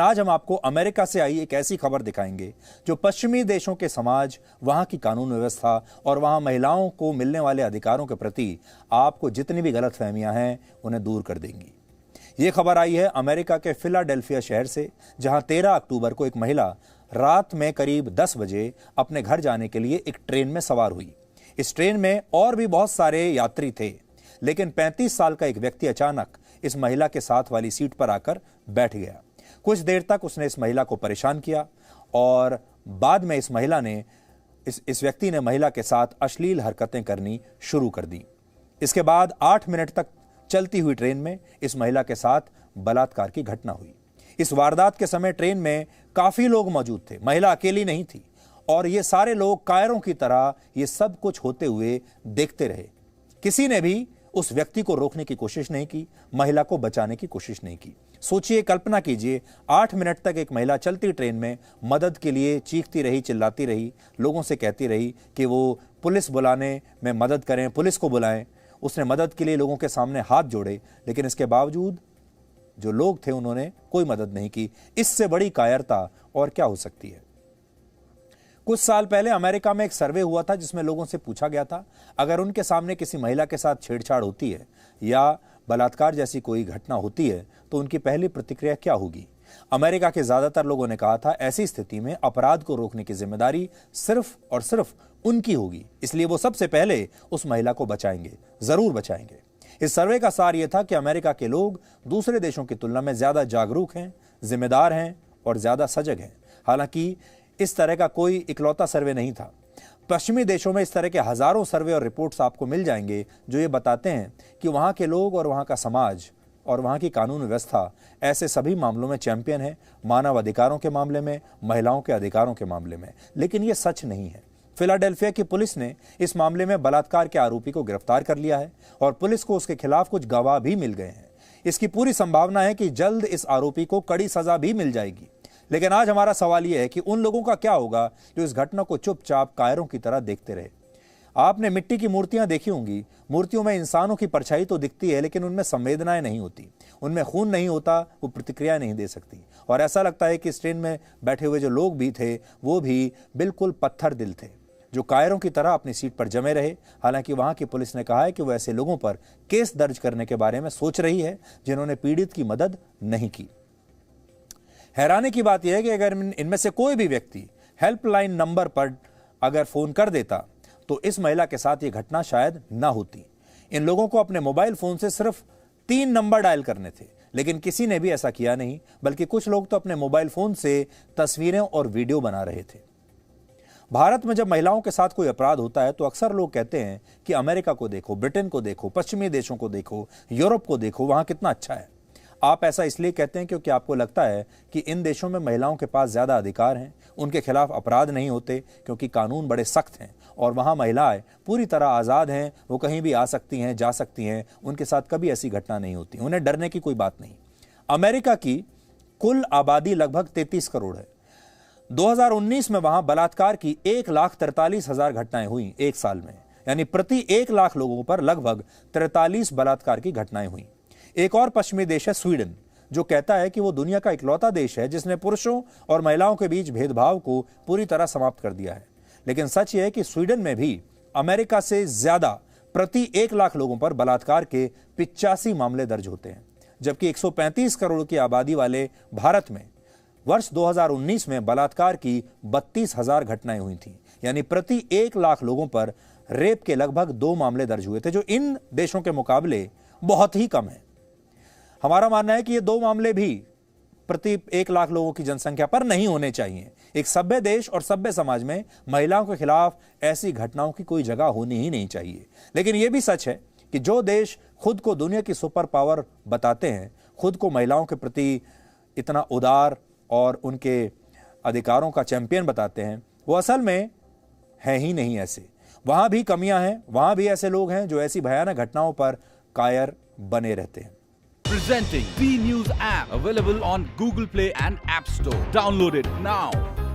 आज हम आपको अमेरिका से आई एक ऐसी खबर दिखाएंगे जो पश्चिमी देशों के समाज, वहां की कानून व्यवस्था और वहां महिलाओं को मिलने वाले अधिकारों के प्रति आपको जितनी भी गलतफहमियां हैं उन्हें दूर कर देंगी। ये खबर आई है अमेरिका के फिलाडेल्फिया शहर से, जहां 13 अक्टूबर को एक महिला रात में करीब 10 बजे अपने घर जाने के लिए एक ट्रेन में सवार हुई। इस ट्रेन में और भी बहुत सारे यात्री थे, लेकिन 35 साल का एक व्यक्ति अचानक इस महिला के साथ वाली सीट पर आकर बैठ गया। कुछ देर तक उसने इस महिला को परेशान किया और बाद में इस व्यक्ति ने महिला के साथ अश्लील हरकतें करनी शुरू कर दी। इसके बाद 8 मिनट तक चलती हुई ट्रेन में इस महिला के साथ बलात्कार की घटना हुई। इस वारदात के समय ट्रेन में काफी लोग मौजूद थे, महिला अकेली नहीं थी, और ये सारे लोग कायरों की तरह ये सब कुछ होते हुए देखते रहे। किसी ने भी उस व्यक्ति को रोकने की कोशिश नहीं की, महिला को बचाने की कोशिश नहीं की। सोचिए, कल्पना कीजिए, 8 मिनट तक एक महिला चलती ट्रेन में मदद के लिए चीखती रही, चिल्लाती रही, लोगों से कहती रही कि वो पुलिस बुलाने में मदद करें, पुलिस को बुलाएं। उसने मदद के लिए लोगों के सामने हाथ जोड़े, लेकिन इसके बावजूद जो लोग थे उन्होंने कोई मदद नहीं की। इससे बड़ी कायरता और क्या हो सकती है। कुछ साल पहले अमेरिका में एक सर्वे हुआ था जिसमें लोगों से पूछा गया था, अगर उनके सामने किसी महिला के साथ छेड़छाड़ होती है या बलात्कार जैसी कोई घटना होती है तो उनकी पहली प्रतिक्रिया क्या होगी। अमेरिका के ज्यादातर लोगों ने कहा था ऐसी स्थिति में अपराध को रोकने की जिम्मेदारी सिर्फ और सिर्फ उनकी होगी, इसलिए वो सबसे पहले उस महिला को बचाएंगे, जरूर बचाएंगे। इस सर्वे का सार यह था कि अमेरिका के लोग दूसरे देशों की तुलना में ज्यादा जागरूक हैं, जिम्मेदार हैं और ज्यादा सजग हैं। हालांकि इस तरह का कोई इकलौता सर्वे नहीं था। पश्चिमी देशों में इस तरह के हजारों सर्वे और रिपोर्ट्स आपको मिल जाएंगे जो ये बताते हैं कि वहां के लोग और वहां का समाज और वहां की कानून व्यवस्था ऐसे सभी मामलों में चैंपियन है, मानव अधिकारों के मामले में, महिलाओं के अधिकारों के मामले में। लेकिन ये सच नहीं है। फिलाडेल्फिया की पुलिस ने इस मामले में बलात्कार के आरोपी को गिरफ्तार कर लिया है और पुलिस को उसके खिलाफ कुछ गवाह भी मिल गए हैं। इसकी पूरी संभावना है कि जल्द इस आरोपी को कड़ी सजा भी मिल जाएगी। लेकिन आज हमारा सवाल यह है कि उन लोगों का क्या होगा जो इस घटना को चुपचाप कायरों की तरह देखते रहे। आपने मिट्टी की मूर्तियां देखी होंगी। मूर्तियों में इंसानों की परछाई तो दिखती है, लेकिन उनमें संवेदनाएं नहीं होती, उनमें खून नहीं होता, वो प्रतिक्रिया नहीं दे सकती। और ऐसा लगता है कि इस ट्रेन में बैठे हुए जो लोग भी थे वो भी बिल्कुल पत्थर दिल थे, जो कायरों की तरह अपनी सीट पर जमे रहे। हालांकि वहां की पुलिस ने कहा है कि वो ऐसे लोगों पर केस दर्ज करने के बारे में सोच रही है जिन्होंने पीड़ित की मदद नहीं की। हैरानी की बात यह है कि अगर इनमें से कोई भी व्यक्ति हेल्पलाइन नंबर पर अगर फोन कर देता तो इस महिला के साथ यह घटना शायद ना होती। इन लोगों को अपने मोबाइल फोन से सिर्फ 3 नंबर डायल करने थे, लेकिन किसी ने भी ऐसा किया नहीं, बल्कि कुछ लोग तो अपने मोबाइल फोन से तस्वीरें और वीडियो बना रहे थे। भारत में जब महिलाओं के साथ कोई अपराध होता है तो अक्सर लोग कहते हैं कि अमेरिका को देखो, ब्रिटेन को देखो, पश्चिमी देशों को देखो, यूरोप को देखो, वहां कितना अच्छा है। आप ऐसा इसलिए कहते हैं क्योंकि आपको लगता है कि इन देशों में महिलाओं के पास ज्यादा अधिकार हैं, उनके खिलाफ अपराध नहीं होते क्योंकि कानून बड़े सख्त हैं, और वहां महिलाएं पूरी तरह आजाद हैं, वो कहीं भी आ सकती हैं, जा सकती हैं, उनके साथ कभी ऐसी घटना नहीं होती, उन्हें डरने की कोई बात नहीं। अमेरिका की कुल आबादी लगभग 33 करोड़ है। 2019 में वहां बलात्कार की 1,43,000 घटनाएं हुई एक साल में, यानी प्रति 1 लाख लोगों पर लगभग 43 बलात्कार की घटनाएं हुई। एक और पश्चिमी देश है स्वीडन, जो कहता है कि वो दुनिया का इकलौता देश है जिसने पुरुषों और महिलाओं के बीच भेदभाव को पूरी तरह समाप्त कर दिया है। लेकिन सच यह है कि स्वीडन में भी अमेरिका से ज्यादा प्रति 1 लाख लोगों पर बलात्कार के 85 मामले दर्ज होते हैं, जबकि 135 करोड़ की आबादी वाले भारत में वर्ष 2019 में बलात्कार की 32,000 घटनाएं हुई थी, यानी प्रति 1 लाख लोगों पर रेप के लगभग 2 मामले दर्ज हुए थे, जो इन देशों के मुकाबले बहुत ही कम है। हमारा मानना है कि ये 2 मामले भी प्रति 1 लाख लोगों की जनसंख्या पर नहीं होने चाहिए। एक सभ्य देश और सभ्य समाज में महिलाओं के खिलाफ ऐसी घटनाओं की कोई जगह होनी ही नहीं चाहिए। लेकिन यह भी सच है कि जो देश खुद को दुनिया की सुपर पावर बताते हैं, खुद को महिलाओं के प्रति इतना उदार और उनके अधिकारों का चैंपियन बताते हैं, वो असल में है ही नहीं ऐसे। वहां भी कमियां हैं, वहां भी ऐसे लोग हैं जो ऐसी भयानक घटनाओं पर कायर बने रहते हैं। Presenting B News app, available on Google Play and App Store. Download it now.